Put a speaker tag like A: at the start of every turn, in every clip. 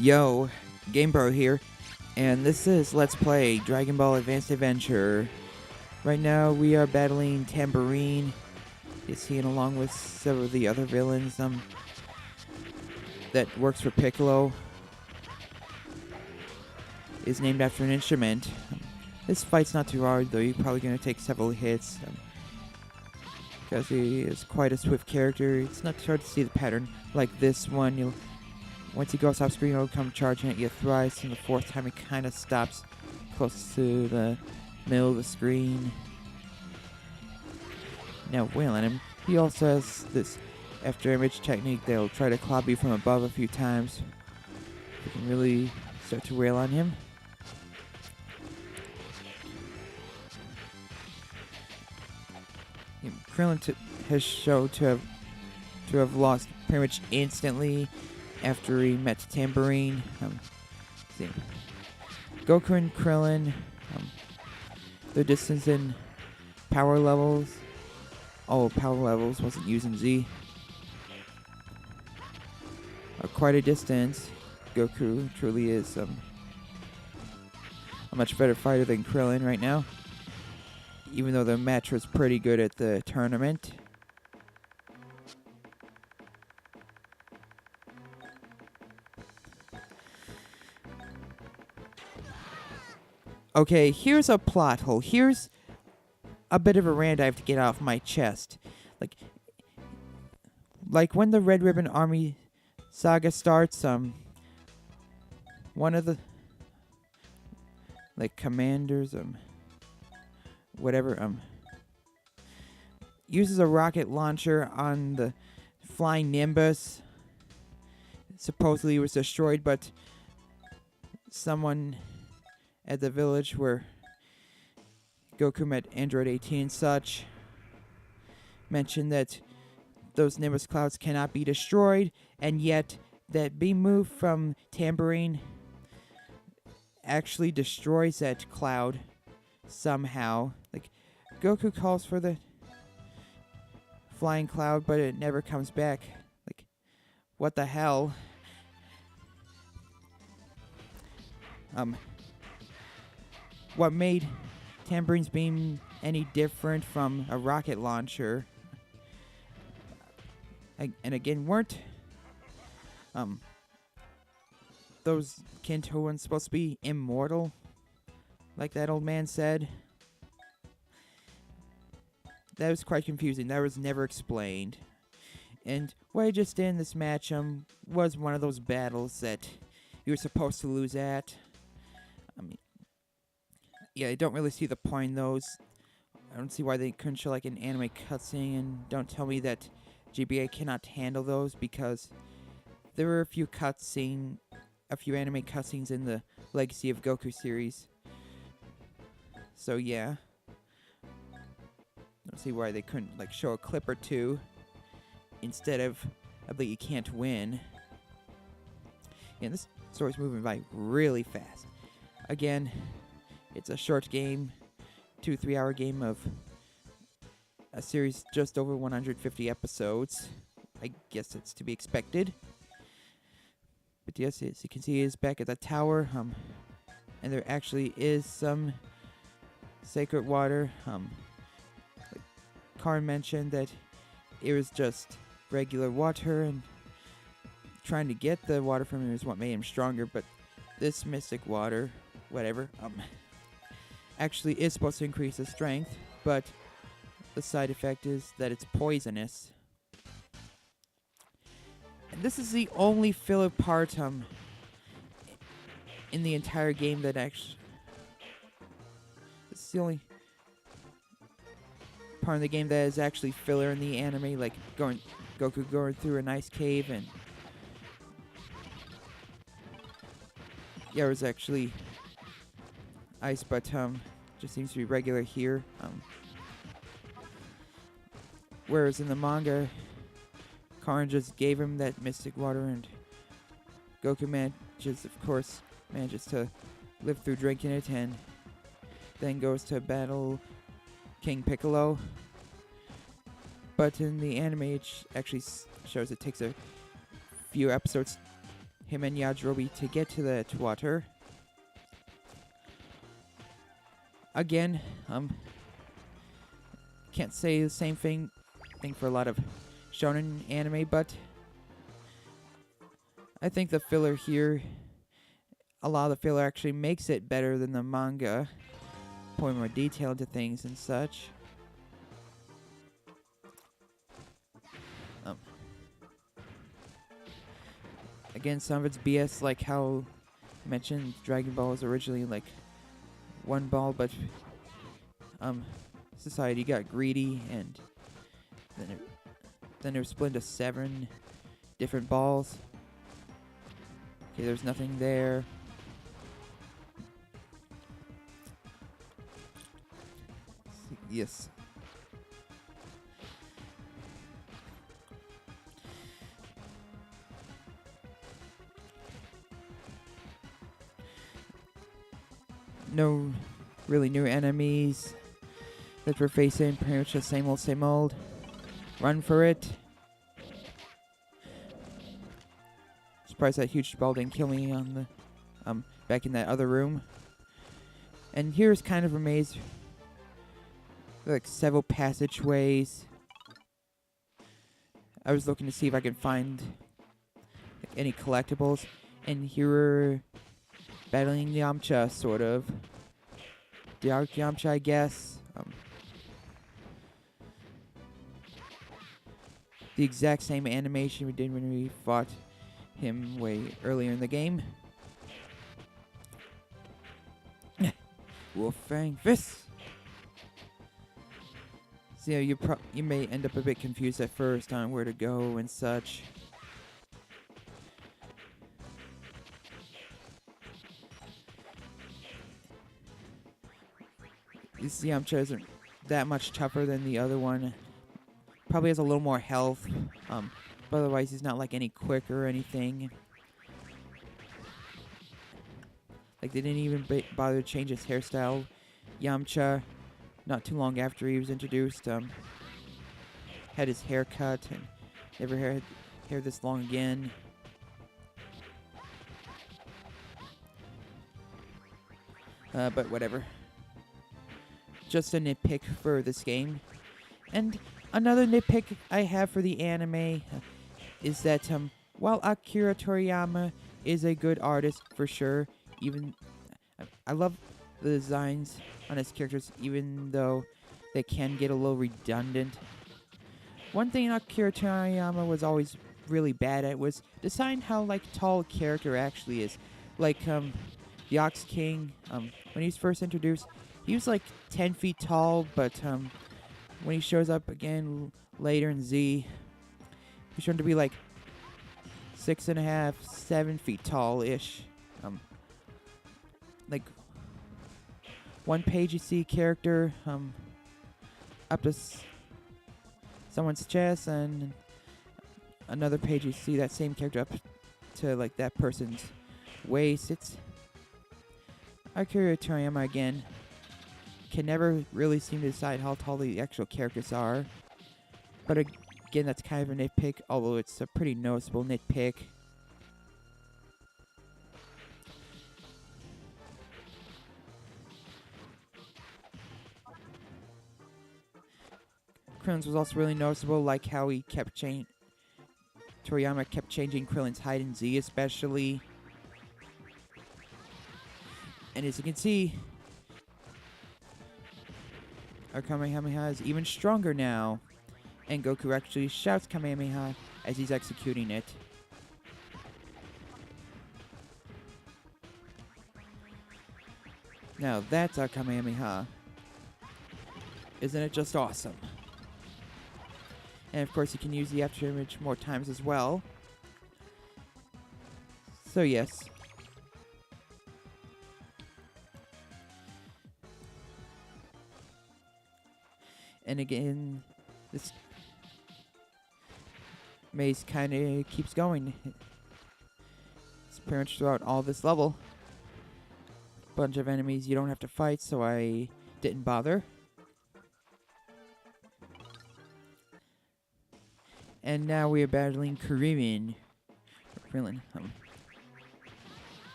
A: Yo, GameBro here, and this is Let's Play Dragon Ball Advanced Adventure. Right now we are battling Tambourine. You see it along with several of the other villains that works for Piccolo. Is named after an instrument. This fight's not too hard though, you're probably going to take several hits. Because he is quite a swift character. It's not too hard to see the pattern. Like this one, once he goes off screen, he'll come charging at you thrice, and the fourth time he kind of stops close to the middle of the screen. Now wailing him. He also has this after image technique that'll try to clobber you from above a few times. You can really start to wail on him. Krillin has shown to have lost pretty much instantly after he met Tambourine. Goku and Krillin, their distance in power levels. Oh, power levels, wasn't using Z. Quite a distance. Goku truly is a much better fighter than Krillin right now. Even though the match was pretty good at the tournament. Okay, here's a plot hole. Here's a bit of a rant I have to get off my chest. Like when the Red Ribbon Army saga starts, one of the commanders, uses a rocket launcher on the flying Nimbus. Supposedly it was destroyed, but someone at the village where Goku met Android 18 and such mentioned that those Nimbus clouds cannot be destroyed, and yet that being moved from Tambourine actually destroys that cloud somehow. Goku calls for the flying cloud, but it never comes back. What the hell? What made Tambourine's beam any different from a rocket launcher? And again, weren't those Kintoans supposed to be immortal, like that old man said? That was quite confusing. That was never explained. And what I just did in this match was one of those battles that you were supposed to lose at. Yeah, I don't really see the point in those. I don't see why they couldn't show an anime cutscene, and don't tell me that GBA cannot handle those, because there were a few anime cutscenes in the Legacy of Goku series. So yeah. Don't see why they couldn't show a clip or two instead of you can't win. Yeah, this story's moving by really fast. Again, it's a short game, 2-3 hour game of a series just over 150 episodes. I guess it's to be expected. But yes, as you can see, he is back at the tower. And there actually is some sacred water. Karn mentioned that it was just regular water, and trying to get the water from him is what made him stronger, but this mystic water, whatever, actually is supposed to increase his strength, but the side effect is that it's poisonous. And this is the only filler part in the entire game that actually... It's the only part of the game that is actually filler in the anime, Goku going through an ice cave, and yeah, it was actually ice, but just seems to be regular here. Whereas in the manga, Karn just gave him that mystic water, and Goku manages to live through drinking it, and then goes to battle King Piccolo. But in the anime, it actually shows it takes a few episodes him and Yajirobe to get to the water. Again, can't say the same thing for a lot of shonen anime, but I think the filler here, a lot of the filler actually makes it better than the manga, pouring more detail into things and such. Again, some of it's BS, like how I mentioned Dragon Ball was originally like one ball, but society got greedy and then it was split into 7 different balls. Okay, there's nothing there. Yes. No really new enemies that we're facing. Pretty much the same old, same old. Run for it. Surprised that huge ball didn't kill me on the back in that other room. And here's kind of a maze. Like several passageways. I was looking to see if I could find like, any collectibles, and here we're battling Yamcha, sort of. Dark Yamcha, I guess. The exact same animation we did when we fought him way earlier in the game. Wolf Fang Fist! So you may end up a bit confused at first on where to go and such. This Yamcha isn't that much tougher than the other one. Probably has a little more health, but otherwise he's not like any quicker or anything. Like they didn't even bother to change his hairstyle. Yamcha, not too long after he was introduced, had his hair cut and never had hair this long again. But whatever. Just a nitpick for this game. And another nitpick I have for the anime is that while Akira Toriyama is a good artist for sure, even I love the designs on his characters, even though they can get a little redundant. One thing Akira Toriyama was always really bad at was deciding how like tall a character actually is. Like the Ox King, when he was first introduced, he was like 10 feet tall, but when he shows up again later in Z, he's shown to be like 6.5, 7 feet tall-ish. Like one page you see character up to someone's chest, and another page you see that same character up to like that person's waist. It's Akira Toriyama again. Can never really seem to decide how tall the actual characters are. But again, that's kind of a nitpick, although it's a pretty noticeable nitpick. Krillin's was also really noticeable, like how he kept Toriyama kept changing Krillin's height in Z especially. And as you can see, our Kamehameha is even stronger now, and Goku actually shouts Kamehameha as he's executing it. Now that's our Kamehameha. Isn't it just awesome? And of course you can use the after image more times as well. So yes. And again, this maze kind of keeps going. It's pretty much throughout all this level. Bunch of enemies you don't have to fight, so I didn't bother. And now we are battling Krillin.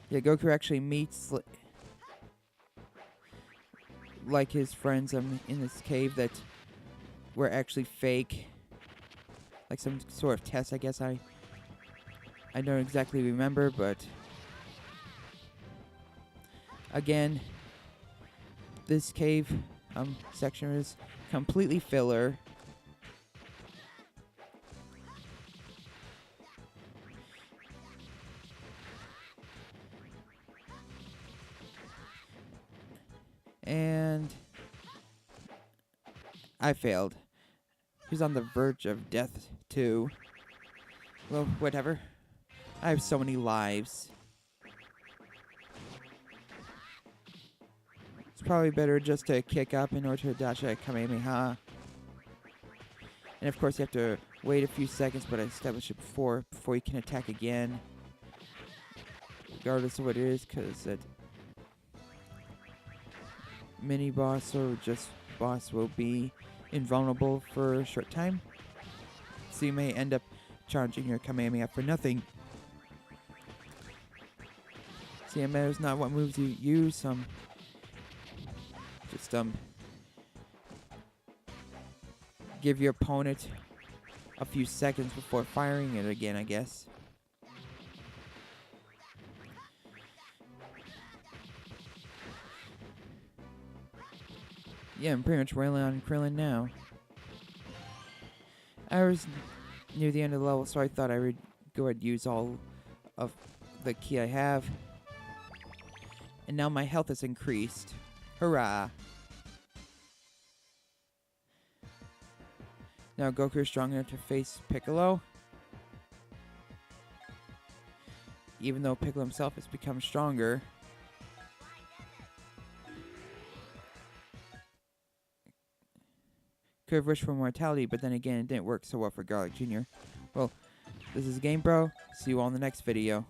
A: Yeah, Goku actually meets like his friends in this cave that were actually fake. Like some sort of test, I guess. I don't exactly remember, but again, this cave section is completely filler. And I failed. He's on the verge of death too. Well, whatever. I have so many lives. It's probably better just to kick up in order to dodge a Kamehameha. And of course you have to wait a few seconds, but I established it before you can attack again. Regardless of what it is, because that mini boss or just boss will be invulnerable for a short time. So you may end up charging your Kamehameha for nothing. See, it matters not what moves you use, just give your opponent a few seconds before firing it again, I guess. Yeah, I'm pretty much railing on Krillin now. I was near the end of the level, so I thought I would go ahead and use all of the ki I have. And now my health has increased. Hurrah! Now Goku is strong enough to face Piccolo. Even though Piccolo himself has become stronger. Could have wished for mortality, but then again, it didn't work so well for Garlic Jr. Well, this is Game Bro. See you all in the next video.